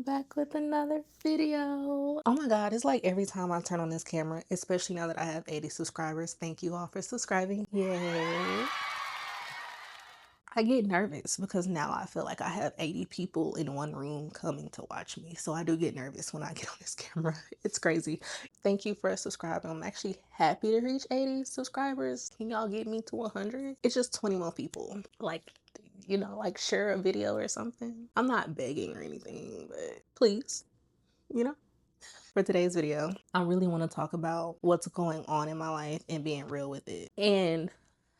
back with another video. Oh my god, it's like every time I turn on this camera, especially now that I have 80 subscribers, thank you all for subscribing. Yay. I get nervous because now I feel like I have 80 people in one room coming to watch me. So I do get nervous when I get on this camera. It's crazy. Thank you for subscribing. I'm actually happy to reach 80 subscribers. Can y'all get me to 100? It's just 20 more people. Like share a video or something. I'm not begging or anything, but please, you know. For today's video, I really want to talk about what's going on in my life and being real with it and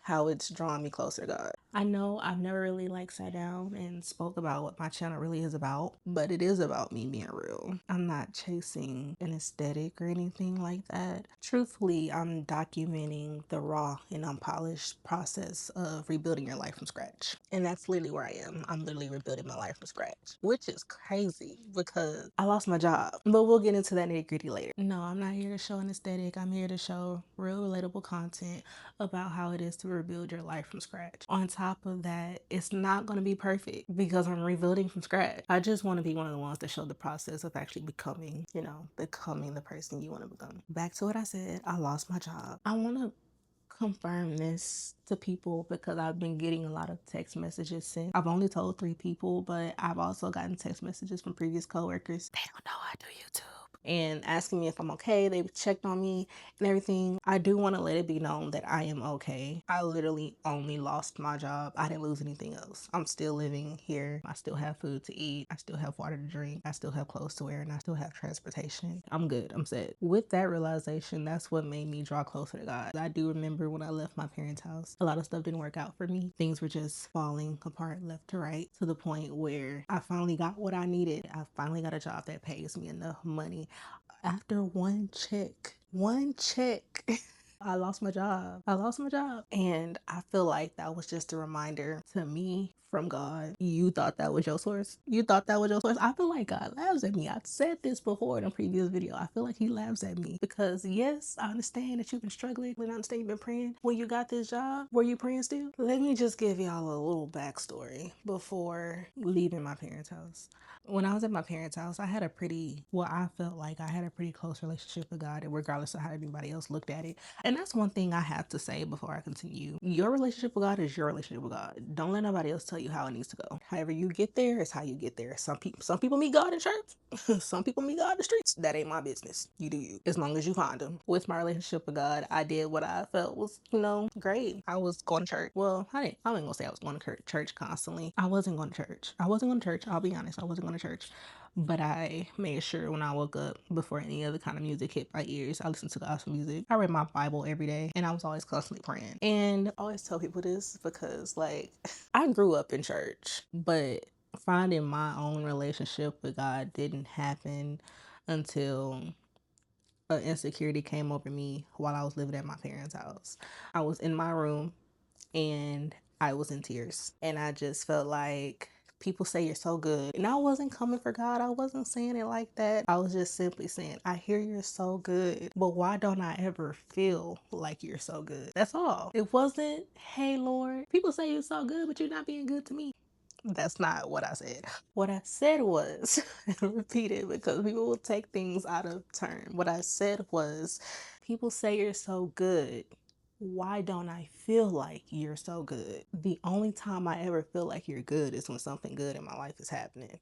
how it's drawn me closer to God. I know I've never really sat down and spoke about what my channel really is about, but it is about me being real. I'm not chasing an aesthetic or anything like that. Truthfully, I'm documenting the raw and unpolished process of rebuilding your life from scratch. And that's literally where I am. I'm literally rebuilding my life from scratch, which is crazy because I lost my job, but we'll get into that nitty gritty later. No, I'm not here to show an aesthetic. I'm here to show real relatable content about how it is to rebuild your life from scratch. On top of that, it's not going to be perfect because I'm rebuilding from scratch. I just want to be one of the ones that show the process of actually becoming, becoming the person you want to become. Back to what I said, I lost my job. I want to confirm this to people because I've been getting a lot of text messages since. I've only told 3 people, but I've also gotten text messages from previous coworkers. They don't know I do YouTube. And asking me if I'm okay. They've checked on me and everything. I do want to let it be known that I am okay. I literally only lost my job. I didn't lose anything else. I'm still living here. I still have food to eat. I still have water to drink. I still have clothes to wear, and I still have transportation. I'm good. I'm set. With that realization, that's what made me draw closer to God. I do remember when I left my parents' house, a lot of stuff didn't work out for me. Things were just falling apart left to right to the point where I finally got what I needed. I finally got a job that pays me enough money. After one check, I lost my job. And I feel like that was just a reminder to me from God. You thought that was your source? I feel like God laughs at me. I've said this before in a previous video. I feel like he laughs at me because yes, I understand that you've been struggling. I understand you've been praying. When you got this job, were you praying still? Let me just give y'all a little backstory before leaving my parents' house. When I was at my parents' house, I felt like I had a pretty close relationship with God, regardless of how everybody else looked at it. And that's one thing I have to say before I continue. Your relationship with God is your relationship with God. Don't let nobody else tell you how it needs to go. However you get there is how you get there. Some people meet God in church. Some people meet God in the streets. That ain't my business. You do you. As long as you find him. With my relationship with God, I did what I felt was, great. I was going to church. Well, I wasn't gonna say I was going to church constantly. I wasn't going to church. I'll be honest. I wasn't going to church. But I made sure when I woke up, before any other kind of music hit my ears, I listened to gospel music. I read my Bible every day, and I was always constantly praying. And I always tell people this because, I grew up in church, but finding my own relationship with God didn't happen until an insecurity came over me while I was living at my parents' house. I was in my room and I was in tears, and I just felt like people say you're so good, and I wasn't coming for God. I wasn't saying it like that. I was just simply saying, I hear you're so good, but why don't I ever feel like you're so good? That's all. It wasn't, hey Lord, people say you're so good, but you're not being good to me. That's not what I said. What I said was, and repeat it because people will take things out of turn. What I said was, people say you're so good. Why don't I feel like you're so good? The only time I ever feel like you're good is when something good in my life is happening.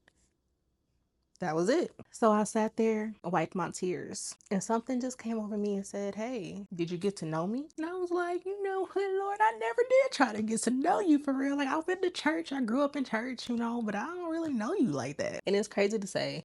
That was it. So I sat there, wiped my tears, and something just came over me and said, hey, did you get to know me? And I was like, you know what, Lord, I never did try to get to know you for real. Like, I've been to church, I grew up in church, but I don't really know you like that. And it's crazy to say,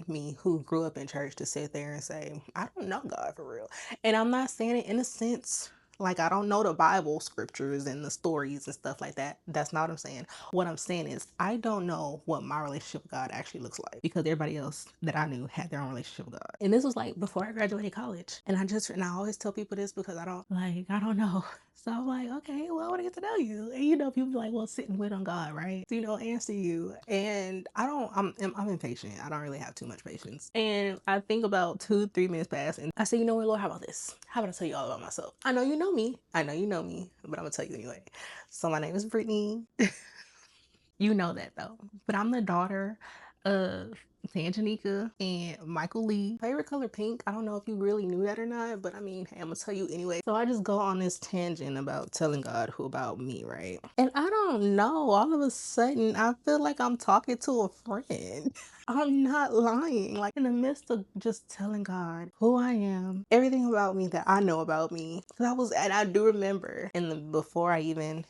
me who grew up in church, to sit there and say, I don't know God for real. And I'm not saying it in a sense like I don't know the Bible scriptures and the stories and stuff like that. That's not what I'm saying. What I'm saying is I don't know what my relationship with God actually looks like because everybody else that I knew had their own relationship with God. And this was like before I graduated college. And I always tell people this because I don't know. So I'm like, okay, well, I want to get to know you. And people be like, well, sit and wait on God, right? To answer you. And I'm impatient. I don't really have too much patience. And I think about 2-3 minutes pass and I say, you know what, Lord, how about this? How about I tell you all about myself? I know you know me, but I'm gonna tell you anyway. So my name is Brittany. You know that though. But I'm the daughter of Tanjanika and Michael Lee. Favorite color pink. I don't know if you really knew that or not, but I mean, hey, I'm gonna tell you anyway. So I just go on this tangent about telling God who about me, right? And I don't know, all of a sudden I feel like I'm talking to a friend. I'm not lying. Like in the midst of just telling God who I am, everything about me that I know about me. And I do remember before I even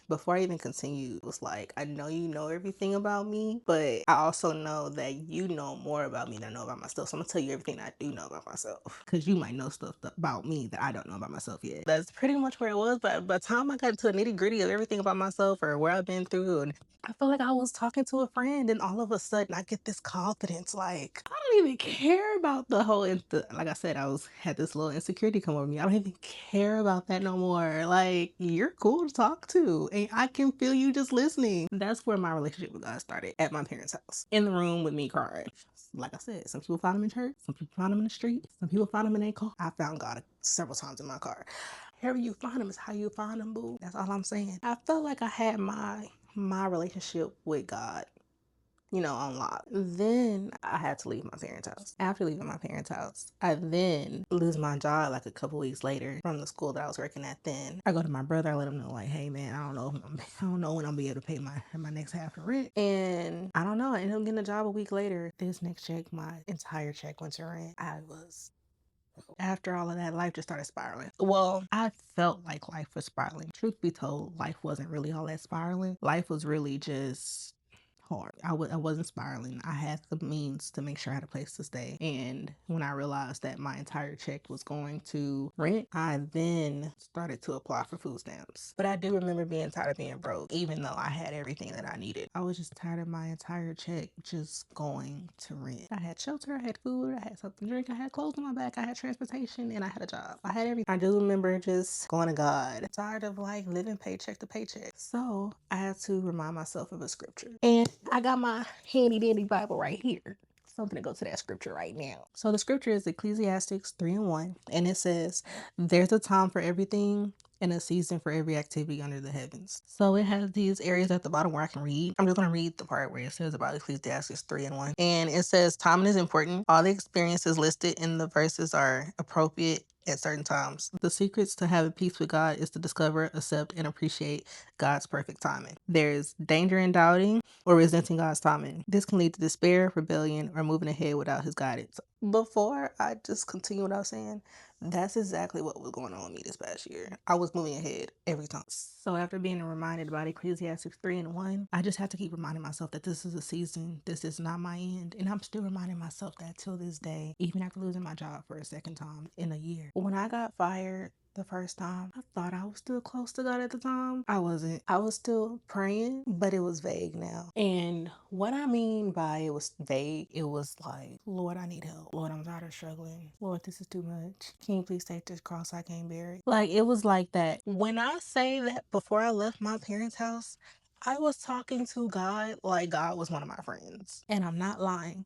continued, it was like, I know you know everything about me, but I also know that you know more about me than I know about myself. So I'm gonna tell you everything I do know about myself. Cause you might know stuff about me that I don't know about myself yet. That's pretty much where it was. But by the time I got into the nitty gritty of everything about myself or where I've been through, and I feel like I was talking to a friend, and all of a sudden I get this confidence. Like, I don't even care about like I said, had this little insecurity come over me. I don't even care about that no more. Like, you're cool to talk to, and I can feel you just listening. That's where my relationship with God started, at my parents' house, in the room with me crying. Like I said, some people found him in church, some people found him in the street, some people found him in their car. I found God several times in my car. However you find him is how you find him, boo. That's all I'm saying. I felt like I had my relationship with God, on lock. Then I had to leave my parents' house. After leaving my parents' house, I then lose my job like a couple weeks later from the school that I was working at then. I go to my brother, I let him know, like, hey man, I don't know when I'll be able to pay my next half of rent. And I don't know, I ended up getting a job a week later. This next check, my entire check went to rent. After all of that, life just started spiraling. Well, I felt like life was spiraling. Truth be told, life wasn't really all that spiraling. Life was really just hard. I wasn't spiraling. I had the means to make sure I had a place to stay. And when I realized that my entire check was going to rent, I then started to apply for food stamps. But I do remember being tired of being broke, even though I had everything that I needed. I was just tired of my entire check just going to rent. I had shelter, I had food, I had something to drink, I had clothes on my back, I had transportation, and I had a job. I had everything. I do remember just going to God, tired of like living paycheck to paycheck. So I had to remind myself of a scripture. And I got my handy dandy Bible right here. So I'm going to go to that scripture right now. So the scripture is Ecclesiastes 3:1, and it says, there's a time for everything and a season for every activity under the heavens. So it has these areas at the bottom where I can read. I'm just going to read the part where it says about Ecclesiastes 3:1. And it says, timing is important. All the experiences listed in the verses are appropriate at certain times. The secrets to having peace with God is to discover, accept, and appreciate God's perfect timing. There's danger in doubting or resenting God's timing. This can lead to despair, rebellion, or moving ahead without his guidance. Before I just continue what I was saying, that's exactly what was going on with me this past year. I was moving ahead every time. So after being reminded about Ecclesiastes 3:1, I just have to keep reminding myself that this is a season. This is not my end. And I'm still reminding myself that till this day, even after losing my job for a second time in a year. When I got fired the first time, I thought I was still close to God at the time. I wasn't. I was still praying, but it was vague now. And what I mean by it was vague, it was like, Lord, I need help. Lord, I'm tired of struggling. Lord, this is too much. Can you please take this cross I can't bear it? Like, it was like that. When I say that before I left my parents' house, I was talking to God like God was one of my friends. And I'm not lying,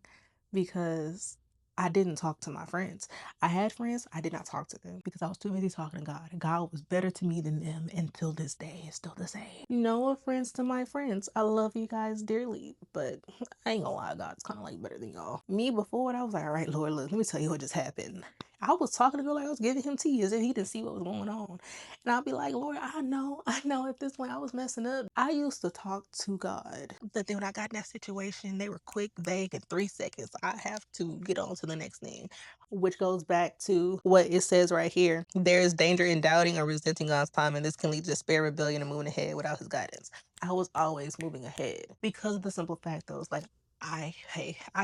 because I didn't talk to my friends. I had friends, I did not talk to them because I was too busy talking to God. God was better to me than them, until this day is still the same. No offense to my friends. I love you guys dearly, but I ain't gonna lie, God's kind of like better than y'all. Me before, I was like, all right, Lord, look, let me tell you what just happened. I was talking to God like I was giving him tea as if he didn't see what was going on. And I'll be like, Lord, I know at this point I was messing up. I used to talk to God. But then when I got in that situation, they were quick, vague, in 3 seconds. I have to get on to the next thing, which goes back to what it says right here. There is danger in doubting or resenting God's time, and this can lead to despair, rebellion, and moving ahead without his guidance. I was always moving ahead because of the simple fact that it was like, I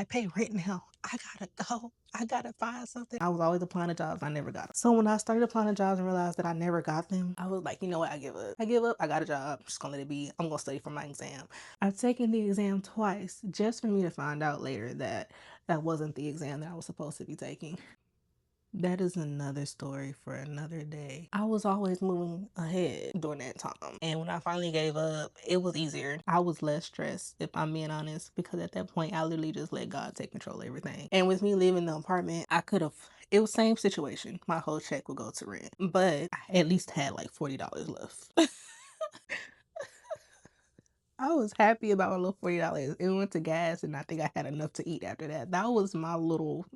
pay rent now. I gotta go. I gotta find something. I was always applying to jobs. I never got them. So when I started applying to jobs and realized that I never got them, I was like, you know what? I give up. I got a job. I'm just gonna let it be. I'm gonna study for my exam. I've taken the exam twice just for me to find out later that that wasn't the exam that I was supposed to be taking. That is another story for another day. I was always moving ahead during that time. And when I finally gave up, it was easier. I was less stressed, if I'm being honest, because at that point, I literally just let God take control of everything. And with me leaving the apartment, I could have, it was same situation. My whole check would go to rent, but I at least had like $40 left. I was happy about my little $40. It went to gas, and I think I had enough to eat after that. That was my little,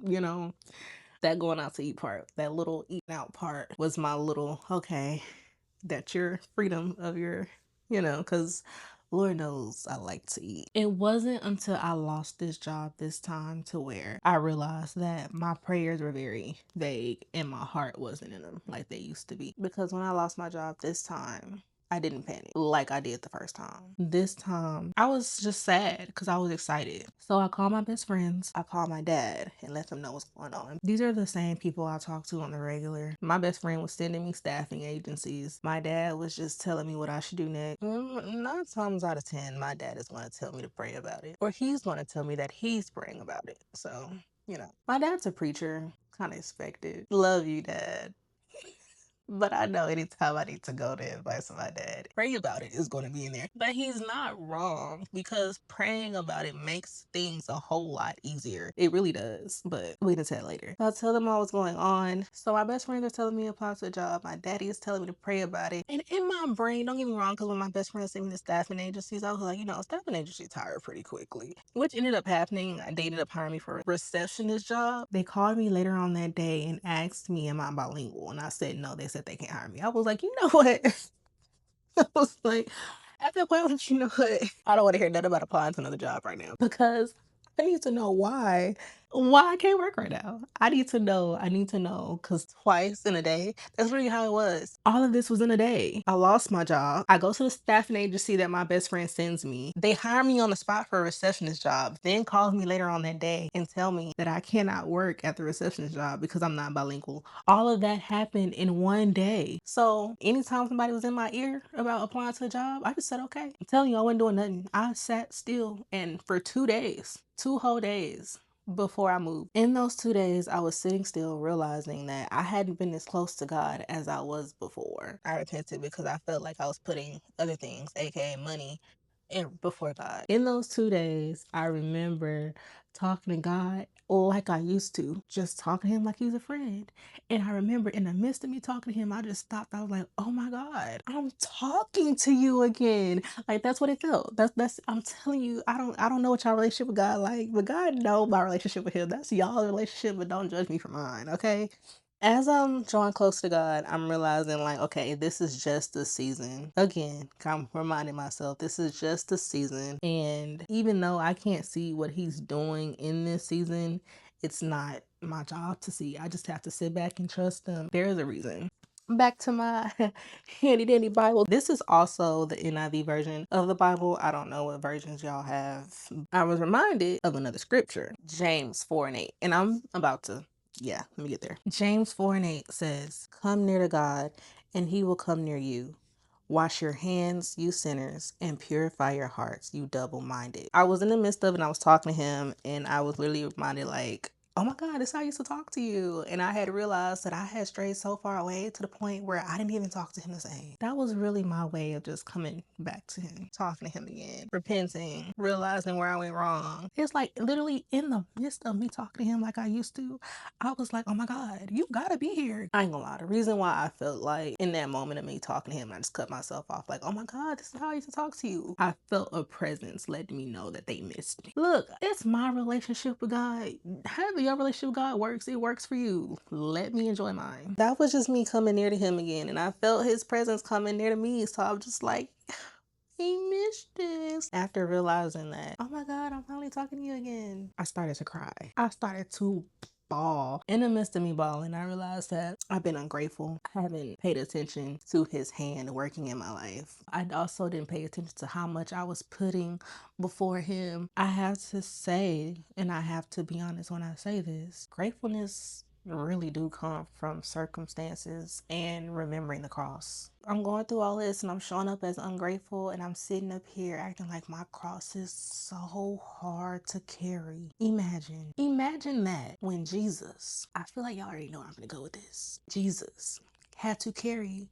that going out to eat part. That little eating out part was my little, okay, that's your freedom of your, because Lord knows I like to eat. It wasn't until I lost this job this time to where I realized that my prayers were very vague and my heart wasn't in them like they used to be. Because when I lost my job this time, I didn't panic like I did the first time. This time, I was just sad because I was excited. So I called my best friends. I called my dad and let them know what's going on. These are the same people I talk to on the regular. My best friend was sending me staffing agencies. My dad was just telling me what I should do next. 9 times out of 10, my dad is going to tell me to pray about it. Or he's going to tell me that he's praying about it. So, my dad's a preacher. Kind of expected. Love you, Dad. But I know anytime I need to go to advice of my dad, pray about it is going to be in there. But he's not wrong because praying about it makes things a whole lot easier. It really does. But we can tell later. I'll tell them all what's going on. So my best friends are telling me to apply to a job. My daddy is telling me to pray about it. And in my brain, don't get me wrong, because when my best friend sent me the staffing agencies, I was like, staffing agencies hire pretty quickly. Which ended up happening. They ended up hiring me for a receptionist job. They called me later on that day and asked me, am I bilingual? And I said no. They said they can't hire me. I was like, you know what? I was like, at that point, I was like, you know what? I don't want to hear nothing about applying to another job right now because I need to know why I can't work right now. I need to know because twice in a day, that's really how it was. All of this was in a day. I lost my job. I go to the staffing agency that my best friend sends me. They hire me on the spot for a receptionist job, then call me later on that day and tell me that I cannot work at the receptionist job because I'm not bilingual. All of that happened in one day. So anytime somebody was in my ear about applying to a job, I just said, okay. I'm telling you, I wasn't doing nothing. I sat still and for 2 days, 2 whole days before I moved. In those 2 days, I was sitting still realizing that I hadn't been as close to God as I was before. I repented because I felt like I was putting other things, aka money, before God. In those 2 days, I remember talking to God like I used to, just talking to him like he's a friend. And I remember in the midst of me talking to him, I just stopped. I was like, oh my God, I'm talking to you again. Like that's what it felt. That's I'm telling you, I don't know what y'all relationship with God like, but God know my relationship with him. That's y'all relationship, but don't judge me for mine, okay? As I'm drawing close to God, I'm realizing like, okay, this is just a season. Again, I'm reminding myself this is just a season. And even though I can't see what he's doing in this season, it's not my job to see. I just have to sit back and trust him. There's a reason. Back to my handy dandy Bible. This is also the NIV version of the Bible. I don't know what versions y'all have. I was reminded of another scripture, James 4:8. And I'm about to let me get there. James 4:8 says, come near to God, and he will come near you. Wash your hands, you sinners, and purify your hearts, you double-minded. I was in the midst of it, and I was talking to him, and I was literally reminded, like, oh my God, this is how I used to talk to you. And I had realized that I had strayed so far away to the point where I didn't even talk to him the same. That was really my way of just coming back to him, talking to him again, repenting, realizing where I went wrong. It's like literally in the midst of me talking to him like I used to, I was like, oh my God, you gotta be here. I ain't gonna lie. The reason why I felt like in that moment of me talking to him, I just cut myself off like, oh my God, this is how I used to talk to you. I felt a presence letting me know that they missed me. Look, it's my relationship with God. However your relationship with God works, it works for you. Let me enjoy mine. That was just me coming near to him again. And I felt his presence coming near to me. So I was just like, he missed this. After realizing that, oh my God, I'm finally talking to you again, I started to cry. I started to bawl. In the midst of me bawling, I realized that I've been ungrateful. I haven't paid attention to his hand working in my life. I also didn't pay attention to how much I was putting before him. I have to say, and I have to be honest when I say this, gratefulness really do come from circumstances and remembering the cross. I'm going through all this and I'm showing up as ungrateful and I'm sitting up here acting like my cross is so hard to carry. Imagine that when Jesus, I feel like y'all already know where I'm gonna go with this. Jesus had to carry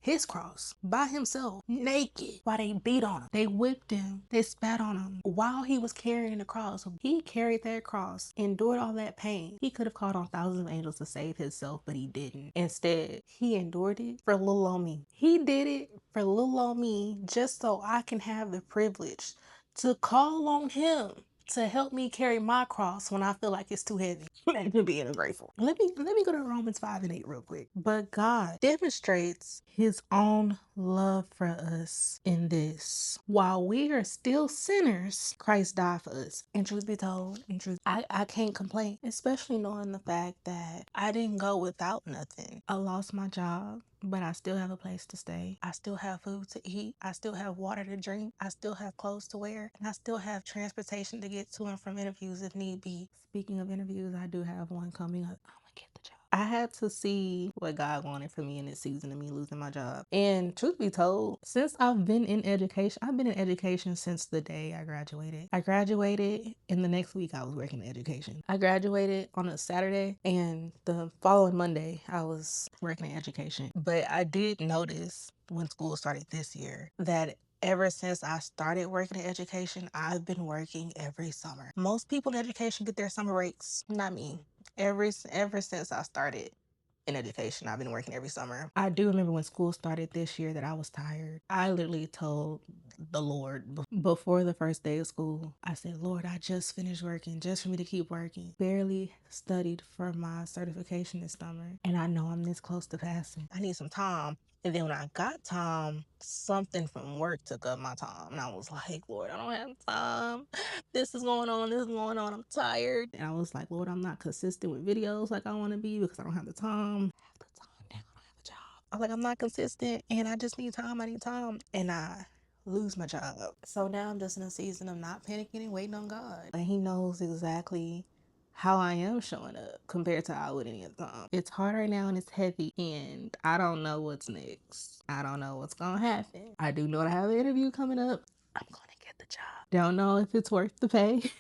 his cross by himself, naked, while they beat on him. They whipped him. They spat on him while he was carrying the cross. He carried that cross, endured all that pain. He could have called on thousands of angels to save himself, but he didn't. Instead, he endured it for little old me. He did it for little old me just so I can have the privilege to call on him to help me carry my cross when I feel like it's too heavy. Imagine being ungrateful. Let me go to Romans 5:8 real quick. But God demonstrates his own love for us in this. While we are still sinners, Christ died for us. And truth be told, I can't complain, especially knowing the fact that I didn't go without nothing. I lost my job, but I still have a place to stay. I still have food to eat. I still have water to drink. I still have clothes to wear. And I still have transportation to get to and from interviews if need be. Speaking of interviews, I do have one coming up. I'm gonna get the job. I had to see what God wanted for me in this season of me losing my job. And truth be told, since I've been in education since the day I graduated. I graduated, and the next week I was working in education. I graduated on a Saturday, and the following Monday I was working in education. But I did notice when school started this year that ever since I started working in education, I've been working every summer. Most people in education get their summer breaks, not me. Ever since I started in education, I've been working every summer. I do remember when school started this year that I was tired. I literally told the Lord before the first day of school, I said, Lord, I just finished working just for me to keep working. Barely studied for my certification this summer, and I know I'm this close to passing. I need some time. And then when I got time, something from work took up my time. And I was like, Lord, I don't have time. This is going on. I'm tired. And I was like, Lord, I'm not consistent with videos like I want to be because I don't have the time. I have the time now. I don't have a job. I was like, I'm not consistent and I just need time. I need time. And I lose my job. So now I'm just in a season of not panicking and waiting on God. And he knows exactly how I am showing up compared to how I would any other time. It's hard right now and it's heavy, and I don't know what's next. I don't know what's gonna happen. I do know I have an interview coming up. I'm gonna get the job. Don't know if it's worth the pay,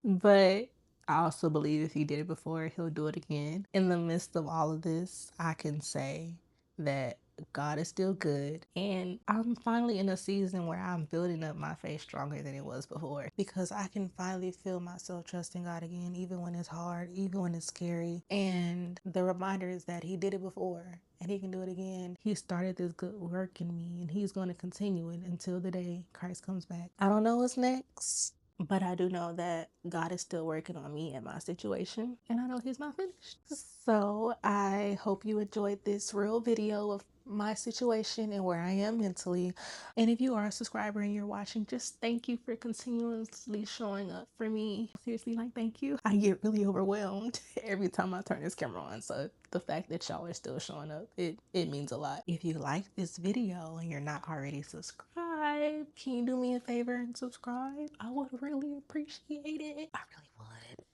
but I also believe if he did it before, he'll do it again. In the midst of all of this, I can say that God is still good, and I'm finally in a season where I'm building up my faith stronger than it was before, because I can finally feel myself trusting God again, even when it's hard, even when it's scary. And the reminder is that he did it before and he can do it again. He started this good work in me, and he's going to continue it until the day Christ comes back. I don't know what's next, but I do know that God is still working on me and my situation, and I know he's not finished. So I hope you enjoyed this real video of my situation and where I am mentally. And if you are a subscriber and you're watching, just thank you for continuously showing up for me. Seriously, like, thank you. I get really overwhelmed every time I turn this camera on. So the fact that y'all are still showing up, it means a lot. If you like this video and you're not already subscribed, can you do me a favor and subscribe? I would really appreciate it. I really would.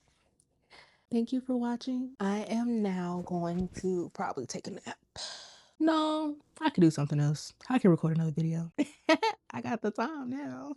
Thank you for watching. I am now going to probably take a nap. No, I could do something else. I can record another video. I got the time now.